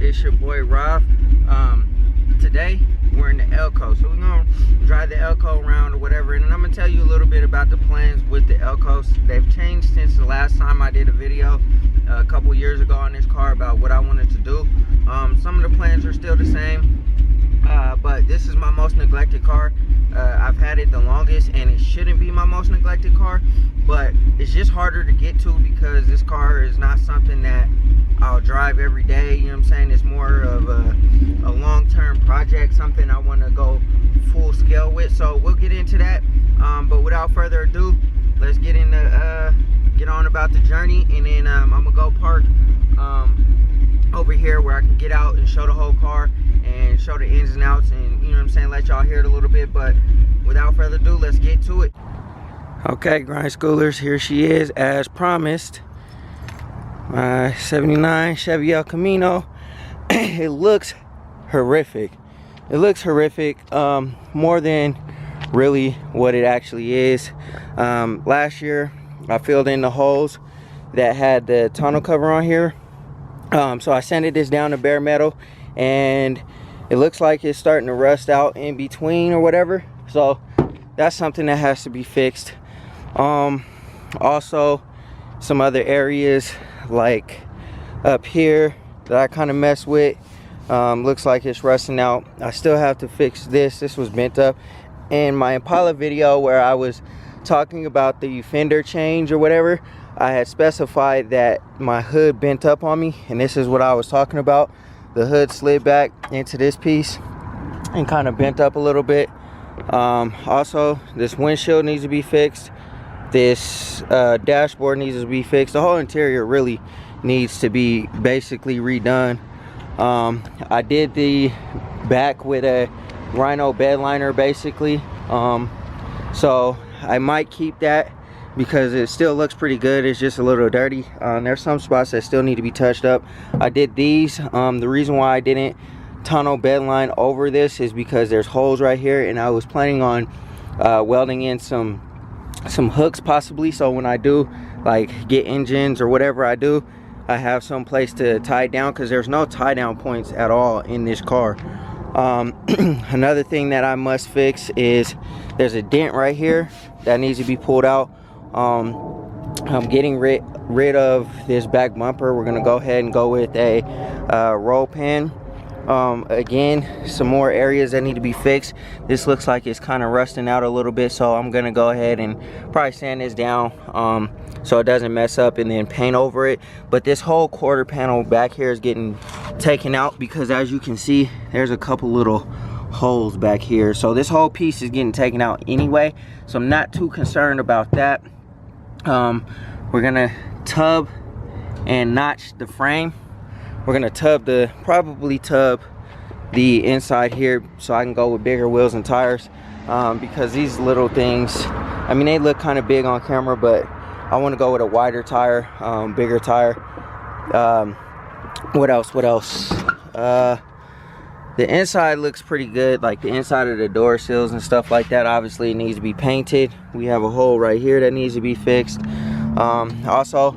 It's your boy Rob. Today we're in the Elko, so we're gonna drive the Elko around or whatever, and I'm gonna tell you a little bit about the plans with the Elkos. They've changed since the last time I did a video a couple years ago on this car about what I wanted to do. Some of the plans are still the same, but this is my most neglected car. I've had it the longest, and it shouldn't be my most neglected car, but it's just harder to get to because this car is not something that I'll drive every day. You know what I'm saying? It's more of a long-term project, something I want to go full scale with. So we'll get into that. But without further ado, let's get on about the journey, and then I'm gonna go park over here where I can get out and show the whole car and show the ins and outs, and you know what I'm saying, let y'all hear it a little bit. But without further ado, let's get to it. Okay, grind schoolers, here she is as promised. My 79 Chevy Camino. It looks horrific. It looks horrific, more than really what it actually is. Last year I filled in the holes that had the tonneau cover on here, so I sanded this down to bare metal, and it looks like it's starting to rust out in between or whatever, so that's something that has to be fixed. Also some other areas like up here that I kind of messed with, looks like it's rusting out. I still have to fix this. This was bent up in my Impala video where I was talking about the fender change or whatever. I had specified that my hood bent up on me, and this is what I was talking about. The hood slid back into this piece and kind of bent up a little bit. Also, this windshield needs to be fixed. This dashboard needs to be fixed. The whole interior really needs to be basically redone. I did the back with a Rhino bed liner basically, so I might keep that because it still looks pretty good. It's just a little dirty. There's some spots that still need to be touched up. I did these. The reason why I didn't tonneau bed line over this is because there's holes right here, and I was planning on welding in some hooks possibly, so when I do like get engines or whatever I do, I have some place to tie it down, because there's no tie down points at all in this car. Another thing that I must fix is there's a dent right here that needs to be pulled out. I'm getting rid of this back bumper. We're gonna go ahead and go with a roll pan. Again, some more areas that need to be fixed. This looks like it's kind of rusting out a little bit, so I'm gonna go ahead and probably sand this down so it doesn't mess up, and then paint over it. But this whole quarter panel back here is getting taken out because, as you can see, there's a couple little holes back here, so this whole piece is getting taken out anyway, so I'm not too concerned about that. We're gonna tub and notch the frame. We're gonna probably tub the inside here so I can go with bigger wheels and tires, because these little things, I mean, they look kind of big on camera, but I want to go with a wider tire, bigger tire. What else? The inside looks pretty good, like the inside of the door sills and stuff like that. Obviously it needs to be painted. We have a hole right here that needs to be fixed. Also,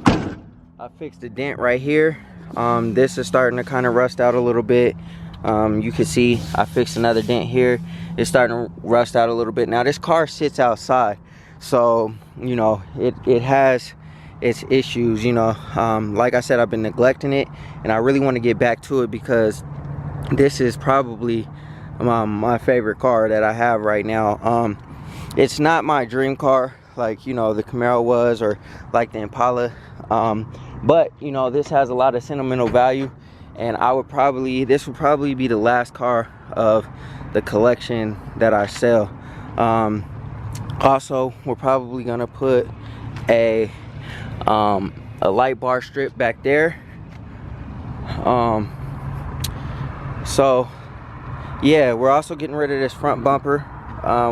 I fixed the dent right here. This is starting to kind of rust out a little bit. You can see I fixed another dent here. It's starting to rust out a little bit. Now this car sits outside, so you know it has its issues, you know. Like I said, I've been neglecting it, and I really want to get back to it because this is probably my favorite car that I have right now. It's not my dream car like, you know, the Camaro was, or like the Impala, but you know, this has a lot of sentimental value, and this would probably be the last car of the collection that I sell. Also, we're probably gonna put a light bar strip back there. So yeah, we're also getting rid of this front bumper.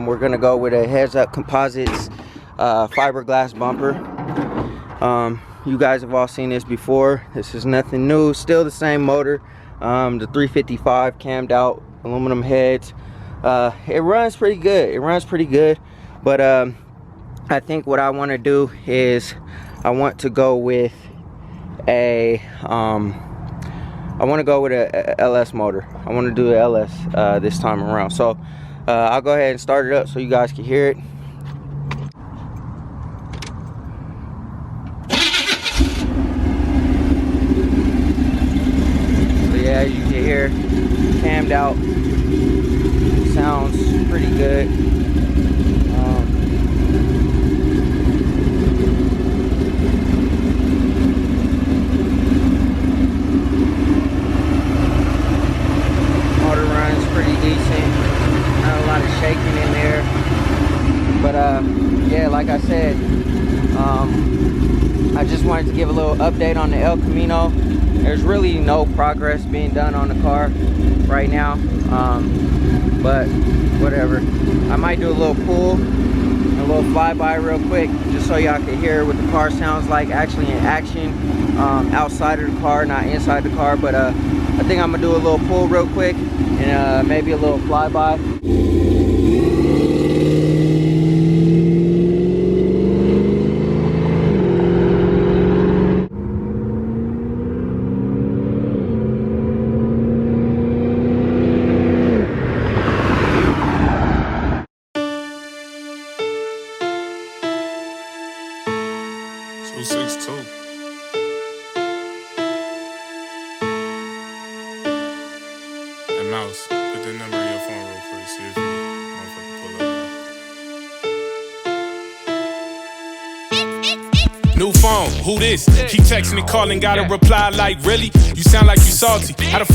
We're gonna go with a Heads Up Composites fiberglass bumper. You guys have all seen this before. This is nothing new, still the same motor, the 355 cammed out aluminum heads. It runs pretty good, but I think what I want to do is I want to go with a I want to go with a LS motor. I want to do the LS this time around. So I'll go ahead and start it up so you guys can hear it. So yeah, as you can hear, cammed out. Sounds pretty good. Motor runs pretty decent. Not a lot of shaking in there. But yeah, like I said, I just wanted to give a little update on the El Camino. There's really no progress being done on the car right now. But whatever. I might do a little pull, a little flyby real quick, just so y'all can hear what the car sounds like actually in action, outside of the car, not inside the car. But I think I'm gonna do a little pull real quick and maybe a little flyby. And Mouse, put the number in your phone real quick, see if you motherfucker pull up. New phone, who this? Keep texting and calling, gotta reply like, really? You sound like you salty. How the fuck